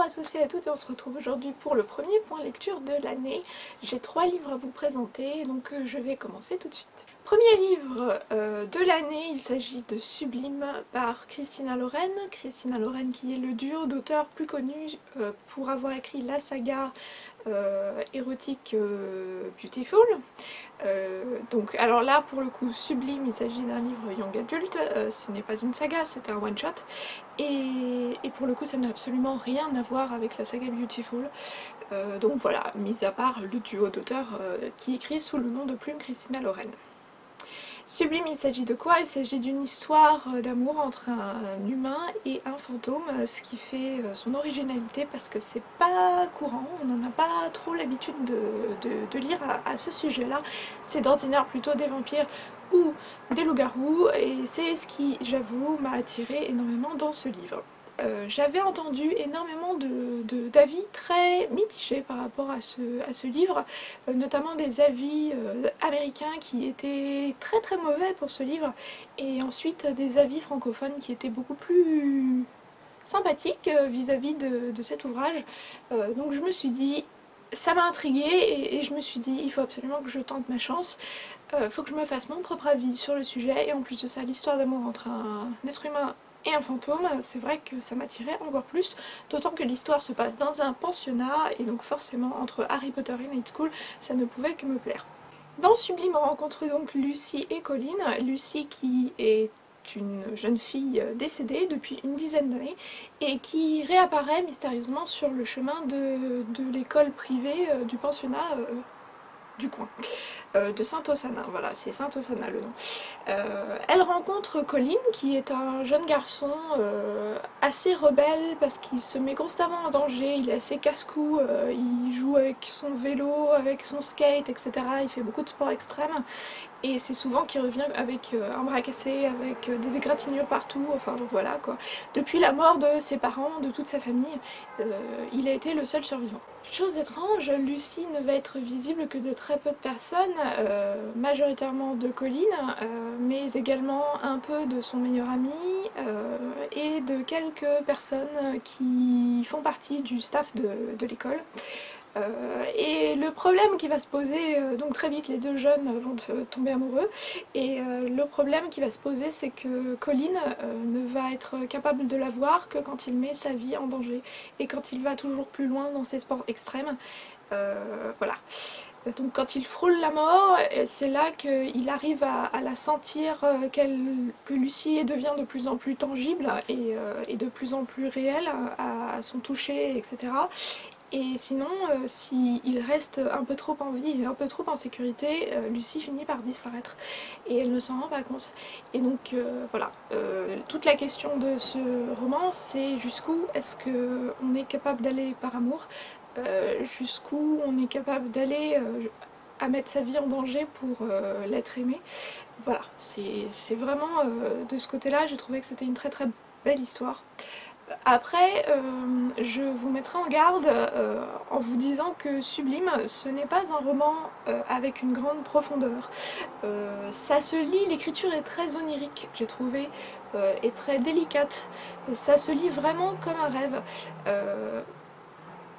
à tous et à toutes, et on se retrouve aujourd'hui pour le premier point lecture de l'année. J'ai 3 livres à vous présenter, donc je vais commencer tout de suite. Premier livre de l'année, il s'agit de Sublime par Christina Lauren. Christina Lauren qui est le duo d'auteurs plus connu pour avoir écrit la saga érotique Beautiful. Donc alors là pour le coup Sublime, il s'agit d'un livre young adulte, ce n'est pas une saga, c'est un one shot et pour le coup ça n'a absolument rien à voir avec la saga Beautiful. Donc voilà, mis à part le duo d'auteurs qui écrit sous le nom de plume Christina Lauren. Sublime, il s'agit de quoi? Il s'agit d'une histoire d'amour entre un humain et un fantôme, ce qui fait son originalité parce que c'est pas courant, on n'en a pas trop l'habitude de lire à ce sujet-là. C'est d'ordinaire plutôt des vampires ou des loups-garous et c'est ce qui, j'avoue, m'a attiré énormément dans ce livre. J'avais entendu énormément d'avis très mitigés par rapport à ce livre, notamment des avis américains qui étaient très très mauvais pour ce livre, et ensuite des avis francophones qui étaient beaucoup plus sympathiques vis-à-vis de cet ouvrage. Donc je me suis dit, ça m'a intriguée et je me suis dit, il faut absolument que je tente ma chance. Faut que je me fasse mon propre avis sur le sujet, et en plus de ça, l'histoire d'amour entre un être humain et un fantôme, c'est vrai que ça m'attirait encore plus, d'autant que l'histoire se passe dans un pensionnat, et donc forcément entre Harry Potter et Night School, ça ne pouvait que me plaire. Dans Sublime, on rencontre donc Lucy et Colin. Lucy qui est une jeune fille décédée depuis une dizaine d'années et qui réapparaît mystérieusement sur le chemin de l'école privée du pensionnat du coin. De Saint-Ossana, voilà, c'est Saint-Ossana le nom. Elle rencontre Colin qui est un jeune garçon assez rebelle parce qu'il se met constamment en danger, il est assez casse-cou, il joue avec son vélo, avec son skate, etc. Il fait beaucoup de sports extrêmes et c'est souvent qu'il revient avec un bras cassé, avec des égratignures partout, enfin voilà quoi. Depuis la mort de ses parents, de toute sa famille, il a été le seul survivant. Chose étrange, Lucy ne va être visible que de très peu de personnes, majoritairement de Colin, mais également un peu de son meilleur ami et de quelques personnes qui font partie du staff de l'école. Et le problème qui va se poser, donc très vite les deux jeunes vont tomber amoureux, et le problème qui va se poser c'est que Colin ne va être capable de la voir que quand il met sa vie en danger, et quand il va toujours plus loin dans ses sports extrêmes. Voilà. Donc quand il frôle la mort, c'est là qu'il arrive à la sentir, que Lucie devient de plus en plus tangible et de plus en plus réelle à son toucher, etc. Et sinon, s'il reste un peu trop en vie et un peu trop en sécurité, Lucie finit par disparaître. Et elle ne s'en rend pas compte. Et donc voilà, toute la question de ce roman, c'est jusqu'où est-ce qu'on est capable d'aller par amour, jusqu'où on est capable d'aller à mettre sa vie en danger pour l'être aimé. Voilà, c'est vraiment de ce côté-là, j'ai trouvé que c'était une très très belle histoire. Après, je vous mettrai en garde en vous disant que Sublime, ce n'est pas un roman avec une grande profondeur. Ça se lit, l'écriture est très onirique, j'ai trouvé, et très délicate. Ça se lit vraiment comme un rêve.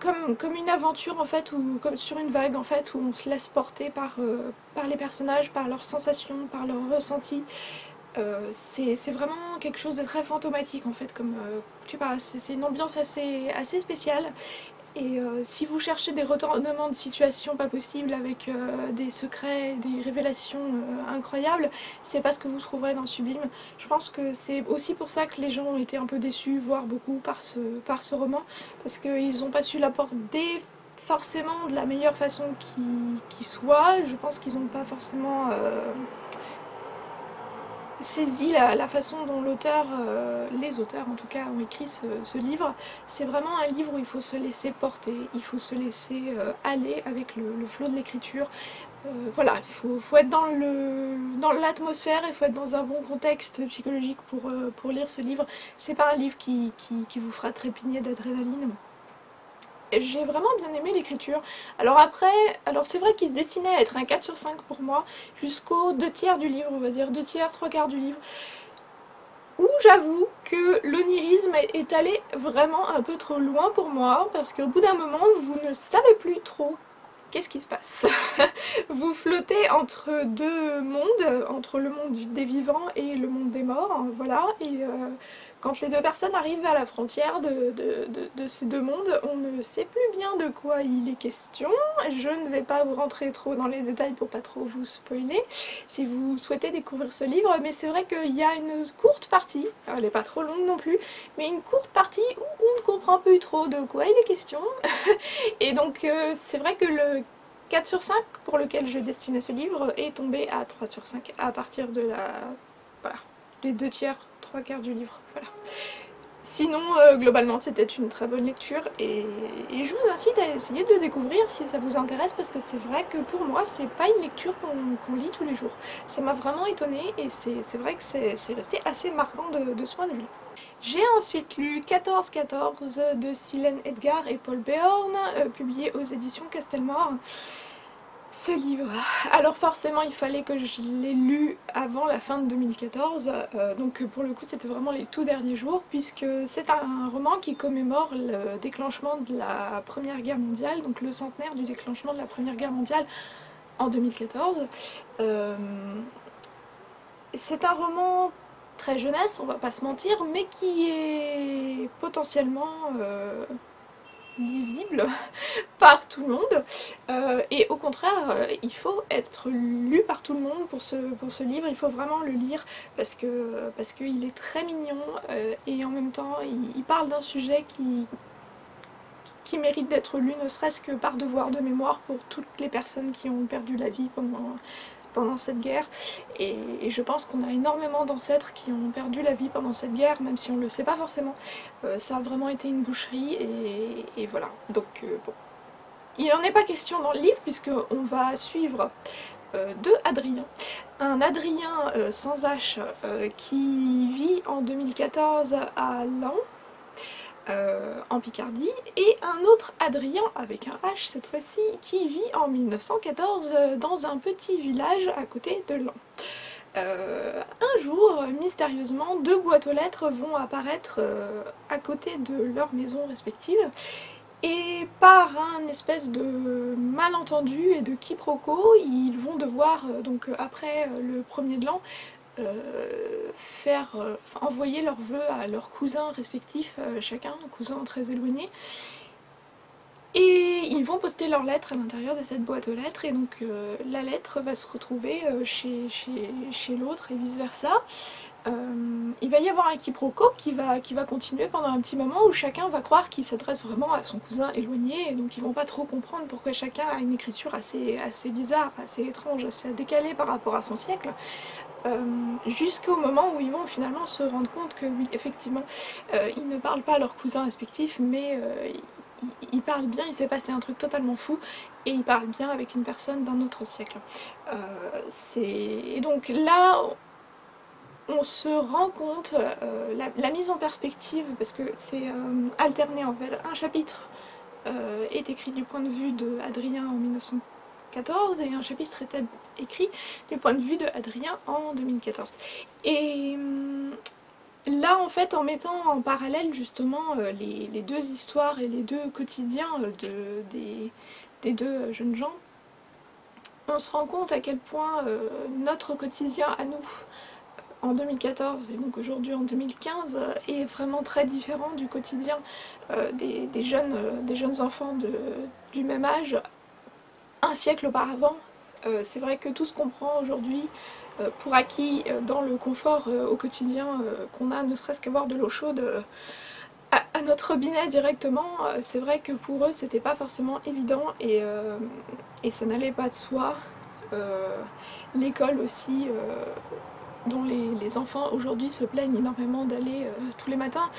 Comme une aventure en fait, ou comme sur une vague en fait, où on se laisse porter par les personnages, par leurs sensations, par leurs ressentis. C'est vraiment quelque chose de très fantomatique en fait, comme tu vois, c'est une ambiance assez spéciale. Et si vous cherchez des retournements de situation pas possibles avec des secrets, des révélations incroyables, c'est pas ce que vous trouverez dans Sublime. Je pense que c'est aussi pour ça que les gens ont été un peu déçus, voire beaucoup, par ce roman, parce qu'ils n'ont pas su l'aborder forcément de la meilleure façon qui soit. Je pense qu'ils n'ont pas forcément saisi la façon dont l'auteur, les auteurs en tout cas, ont écrit ce livre. C'est vraiment un livre où il faut se laisser porter, il faut se laisser aller avec le flot de l'écriture. Voilà, il faut être dans l'atmosphère, il faut être dans un bon contexte psychologique pour lire ce livre. C'est pas un livre qui vous fera trépigner d'adrénaline. J'ai vraiment bien aimé l'écriture. Alors après, c'est vrai qu'il se destinait à être un 4 sur 5 pour moi, jusqu'aux 2 tiers du livre, on va dire, 2 tiers, 3 quarts du livre, où j'avoue que l'onirisme est allé vraiment un peu trop loin pour moi, parce qu'au bout d'un moment, vous ne savez plus trop qu'est-ce qui se passe. Vous flottez entre deux mondes, entre le monde des vivants et le monde des morts, hein, voilà, et quand les deux personnes arrivent à la frontière de ces deux mondes, on ne sait plus bien de quoi il est question. Je ne vais pas vous rentrer trop dans les détails pour pas trop vous spoiler, si vous souhaitez découvrir ce livre, mais c'est vrai qu'il y a une courte partie, elle n'est pas trop longue non plus, mais une courte partie où on ne comprend plus trop de quoi il est question, et donc c'est vrai que le 4 sur 5 pour lequel je destinais ce livre est tombé à 3 sur 5 à partir de voilà, les 2 tiers, 3 quarts du livre, voilà. Sinon, globalement, c'était une très bonne lecture et je vous incite à essayer de le découvrir si ça vous intéresse, parce que c'est vrai que pour moi, c'est pas une lecture qu'on lit tous les jours. Ça m'a vraiment étonnée et c'est vrai que c'est resté assez marquant de ce point de vue. J'ai ensuite lu 1414 de Silène Edgar et Paul Beorn, publié aux éditions Castelmore. Ce livre, alors forcément il fallait que je l'ai lu avant la fin de 2014, donc pour le coup c'était vraiment les tout derniers jours, puisque c'est un roman qui commémore le déclenchement de la Première Guerre mondiale, donc le centenaire du déclenchement de la Première Guerre mondiale en 2014. C'est un roman très jeunesse, on va pas se mentir, mais qui est potentiellement lisible par tout le monde, et au contraire il faut être lu par tout le monde pour ce livre, il faut vraiment le lire parce qu'il est très mignon, et en même temps il parle d'un sujet qui mérite d'être lu, ne serait-ce que par devoir de mémoire pour toutes les personnes qui ont perdu la vie pendant cette guerre, et je pense qu'on a énormément d'ancêtres qui ont perdu la vie pendant cette guerre, même si on ne le sait pas forcément. Ça a vraiment été une boucherie, et voilà, donc bon. Il n'en est pas question dans le livre, puisqu'on va suivre deux Adrien. Un Adrien sans H qui vit en 2014 à Laon, en Picardie, et un autre Adrien avec un H cette fois-ci qui vit en 1914 dans un petit village à côté de Laon. Un jour, mystérieusement, deux boîtes aux lettres vont apparaître à côté de leurs maisons respectives, et par un espèce de malentendu et de quiproquo, ils vont devoir, donc après le premier de l'an, envoyer leurs vœux à leurs cousins respectifs, chacun, cousins très éloignés. Et ils vont poster leurs lettres à l'intérieur de cette boîte aux lettres, et donc la lettre va se retrouver chez l'autre et vice versa. Il va y avoir un quiproquo qui va continuer pendant un petit moment, où chacun va croire qu'il s'adresse vraiment à son cousin éloigné, et donc ils vont pas trop comprendre pourquoi chacun a une écriture assez bizarre, assez étrange, assez décalée par rapport à son siècle. Jusqu'au moment où ils vont finalement se rendre compte que oui, effectivement, ils ne parlent pas à leurs cousins respectifs, mais ils parlent bien, il s'est passé un truc totalement fou, et ils parlent bien avec une personne d'un autre siècle. Et donc là, on se rend compte, la mise en perspective, parce que c'est alterné en fait, un chapitre est écrit du point de vue de Adrien en 1914 et un chapitre est écrit du point de vue de Adrien en 2014. Et là en fait, en mettant en parallèle justement les deux histoires et les deux quotidiens des deux jeunes gens, on se rend compte à quel point notre quotidien à nous en 2014 et donc aujourd'hui en 2015 est vraiment très différent du quotidien des jeunes enfants du même âge un siècle auparavant. C'est vrai que tout ce qu'on prend aujourd'hui pour acquis dans le confort au quotidien qu'on a, ne serait-ce qu'avoir de l'eau chaude à notre robinet directement, c'est vrai que pour eux c'était pas forcément évident, et ça n'allait pas de soi. L'école aussi, dont les enfants aujourd'hui se plaignent énormément d'aller tous les matins.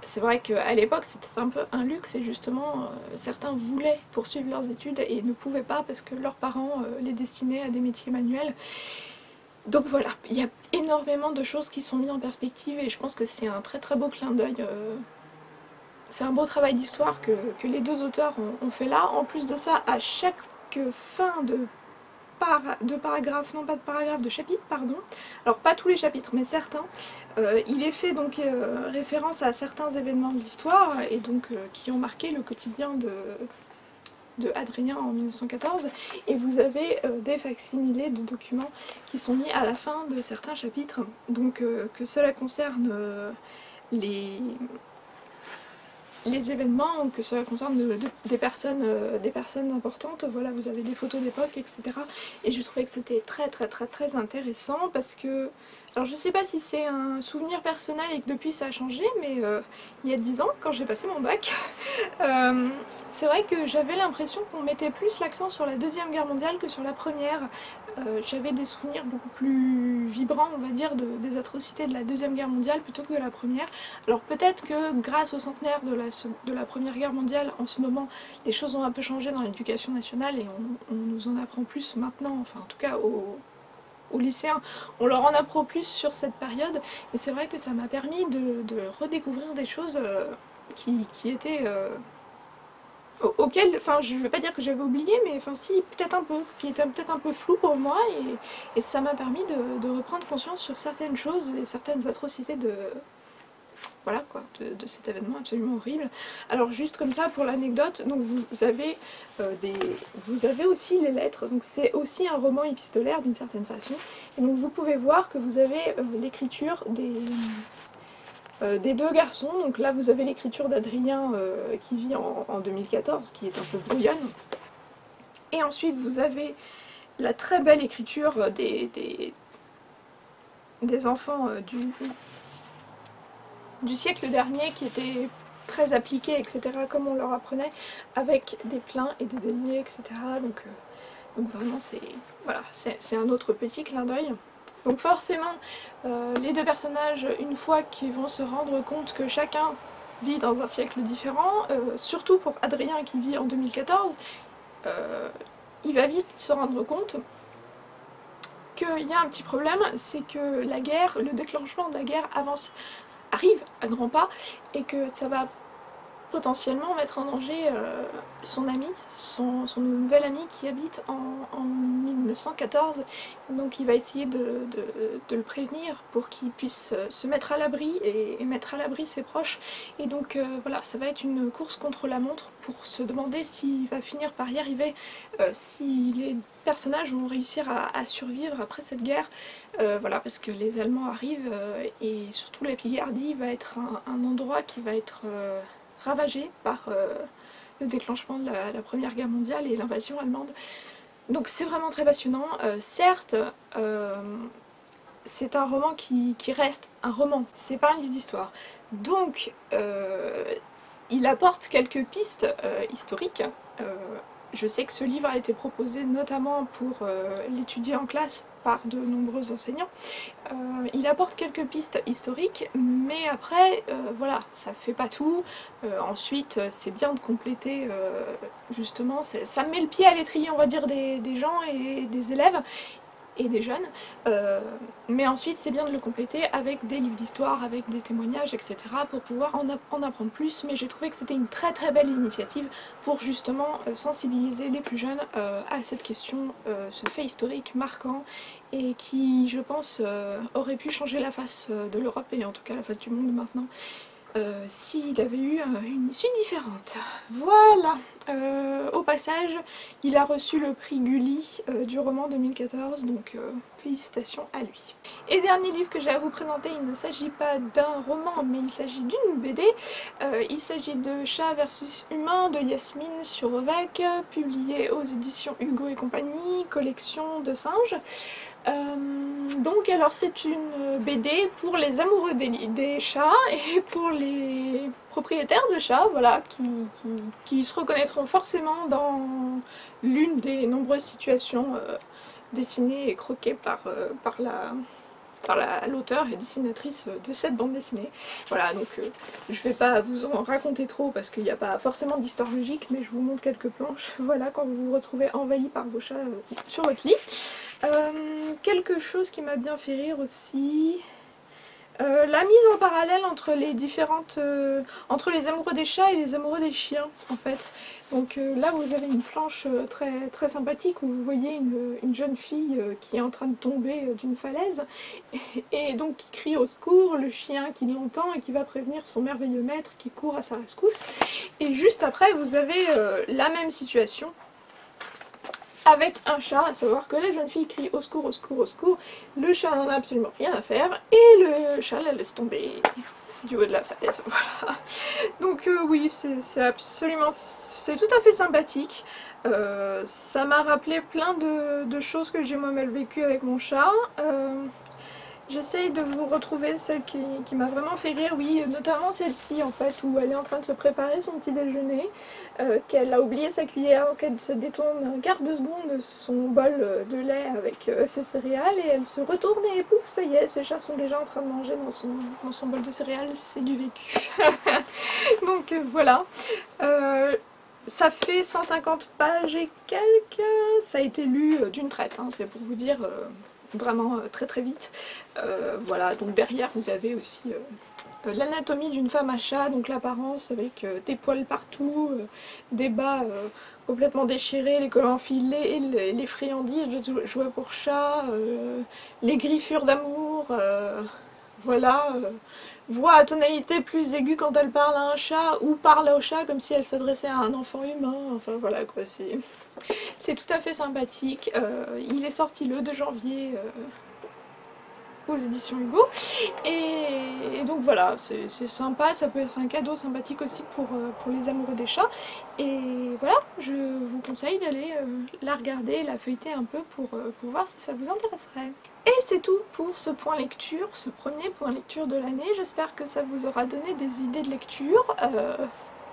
C'est vrai qu'à l'époque c'était un peu un luxe, et justement certains voulaient poursuivre leurs études et ne pouvaient pas parce que leurs parents les destinaient à des métiers manuels. Donc voilà, il y a énormément de choses qui sont mises en perspective, et je pense que c'est un très très beau clin d'œil. C'est un beau travail d'histoire que les deux auteurs ont fait là. En plus de ça, à chaque fin de de paragraphes, non pas de paragraphes, de chapitres, pardon. Alors pas tous les chapitres, mais certains. Il est fait donc référence à certains événements de l'histoire, et donc qui ont marqué le quotidien de Adrien en 1914, et vous avez des facsimilés de documents qui sont mis à la fin de certains chapitres, donc que cela concerne les événements, ou que cela concerne des personnes importantes. Voilà, vous avez des photos d'époque, etc. Et j'ai trouvé que c'était très intéressant, parce que, alors je sais pas si c'est un souvenir personnel et que depuis ça a changé, mais il y a 10 ans, quand j'ai passé mon bac, c'est vrai que j'avais l'impression qu'on mettait plus l'accent sur la Deuxième Guerre mondiale que sur la Première. J'avais des souvenirs beaucoup plus vibrants, on va dire, des atrocités de la Deuxième Guerre mondiale plutôt que de la Première. Alors peut-être que grâce au centenaire de la Première Guerre mondiale, en ce moment, les choses ont un peu changé dans l'éducation nationale, et on nous en apprend plus maintenant, enfin en tout cas aux lycéens, on leur en apprend plus sur cette période, et c'est vrai que ça m'a permis de redécouvrir des choses qui étaient... auquel, enfin je vais pas dire que j'avais oublié, mais enfin si, peut-être un peu, qui était peut-être un peu flou pour moi, et ça m'a permis de reprendre conscience sur certaines choses et certaines atrocités voilà quoi, de cet événement absolument horrible. Alors juste comme ça pour l'anecdote, donc vous avez aussi les lettres, donc c'est aussi un roman épistolaire d'une certaine façon, et donc vous pouvez voir que vous avez l'écriture des deux garçons. Donc là vous avez l'écriture d'Adrien qui vit en 2014, qui est un peu brouillonne, et ensuite vous avez la très belle écriture des enfants du siècle dernier, qui était très appliquée, etc., comme on leur apprenait, avec des pleins et des déliés, etc. Donc vraiment c'est un autre petit clin d'œil. Donc forcément, les deux personnages, une fois qu'ils vont se rendre compte que chacun vit dans un siècle différent, surtout pour Adrien qui vit en 2014, il va vite se rendre compte qu'il y a un petit problème, c'est que la guerre, le déclenchement de la guerre arrive à grands pas, et que ça va potentiellement mettre en danger son ami, son nouvel ami qui habite en 1914. Donc il va essayer de le prévenir pour qu'il puisse se mettre à l'abri et mettre à l'abri ses proches. Et donc voilà, ça va être une course contre la montre pour se demander s'il va finir par y arriver, si les personnages vont réussir à survivre après cette guerre. Voilà, parce que les Allemands arrivent, et surtout la Picardie va être un endroit qui va être ravagé par le déclenchement de la Première Guerre mondiale et l'invasion allemande. Donc c'est vraiment très passionnant. Certes, c'est un roman qui reste un roman, c'est pas un livre d'histoire. Donc il apporte quelques pistes historiques. Je sais que ce livre a été proposé notamment pour l'étudier en classe par de nombreux enseignants. Il apporte quelques pistes historiques, mais après, voilà, ça fait pas tout. Ensuite, c'est bien de compléter, justement, ça met le pied à l'étrier, on va dire, des gens et des élèves, et des jeunes, mais ensuite c'est bien de le compléter avec des livres d'histoire, avec des témoignages, etc., pour pouvoir en apprendre plus. Mais j'ai trouvé que c'était une très belle initiative pour justement sensibiliser les plus jeunes à cette question, ce fait historique marquant, et qui, je pense, aurait pu changer la face de l'Europe, et en tout cas la face du monde maintenant, s'il avait eu une issue différente. Voilà. Au passage, il a reçu le prix Gulli du roman 2014, donc félicitations à lui. Et dernier livre que j'ai à vous présenter, il ne s'agit pas d'un roman, mais il s'agit d'une BD. Il s'agit de Chat versus Humain de Yasmine Surovec, publié aux éditions Hugo et compagnie, collection de singes. Donc alors c'est une BD pour les amoureux des chats et pour les propriétaires de chats, voilà, qui se reconnaîtront forcément dans l'une des nombreuses situations dessinées et croquées par l'auteur et dessinatrice de cette bande dessinée. Voilà, donc je vais pas vous en raconter trop parce qu'il n'y a pas forcément d'histoire logique, mais je vous montre quelques planches, voilà, quand vous vous retrouvez envahi par vos chats sur votre lit. Quelque chose qui m'a bien fait rire aussi, La mise en parallèle entre les différentes... entre les amoureux des chats et les amoureux des chiens en fait. Donc là vous avez une planche très sympathique où vous voyez une jeune fille qui est en train de tomber d'une falaise et donc qui crie au secours, le chien qui l'entend et qui va prévenir son merveilleux maître qui court à sa rescousse. Et juste après vous avez la même situation avec un chat, à savoir que la jeune fille crie au secours, au secours, au secours, le chat n'en a absolument rien à faire et le chat la laisse tomber du haut de la falaise, voilà. Donc oui, c'est absolument, c'est tout à fait sympathique. Ça m'a rappelé plein de choses que j'ai moi-même vécues avec mon chat. J'essaye de vous retrouver celle qui m'a vraiment fait rire, oui, notamment celle-ci en fait, où elle est en train de se préparer son petit déjeuner, qu'elle a oublié sa cuillère, qu'elle se détourne un quart de seconde de son bol de lait avec ses céréales, et elle se retourne et pouf, ça y est, ses chats sont déjà en train de manger dans son bol de céréales, c'est du vécu. Donc voilà. Ça fait 150 pages et quelques, ça a été lu d'une traite, hein, c'est pour vous dire vraiment très vite. Voilà, donc derrière vous avez aussi l'anatomie d'une femme à chat, donc l'apparence avec des poils partout, des bas complètement déchirés, les collants enfilés, les friandises, les jouets pour chat, les griffures d'amour, voilà. Voix à tonalité plus aiguë quand elle parle à un chat ou parle au chat comme si elle s'adressait à un enfant humain, enfin voilà quoi, c'est tout à fait sympathique. Il est sorti le 2 janvier aux éditions Hugo et donc voilà, c'est sympa, ça peut être un cadeau sympathique aussi pour les amoureux des chats, et voilà, je vous conseille d'aller la regarder, la feuilleter un peu pour voir si ça vous intéresserait. Et c'est tout pour ce point lecture, ce premier point lecture de l'année. J'espère que ça vous aura donné des idées de lecture.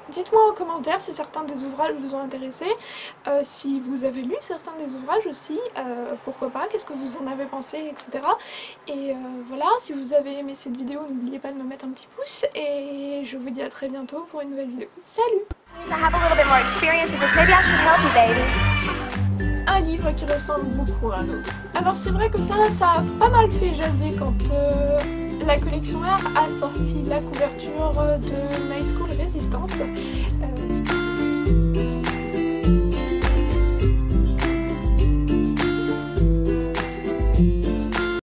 Dites-moi en commentaire si certains des ouvrages vous ont intéressé, si vous avez lu certains des ouvrages aussi, pourquoi pas, qu'est-ce que vous en avez pensé, etc. Et voilà, si vous avez aimé cette vidéo, n'oubliez pas de me mettre un petit pouce, et je vous dis à très bientôt pour une nouvelle vidéo. Salut! Un livre qui ressemble beaucoup à un autre. Alors c'est vrai que ça a pas mal fait jaser quand la collection R a sorti la couverture de My School Resistance.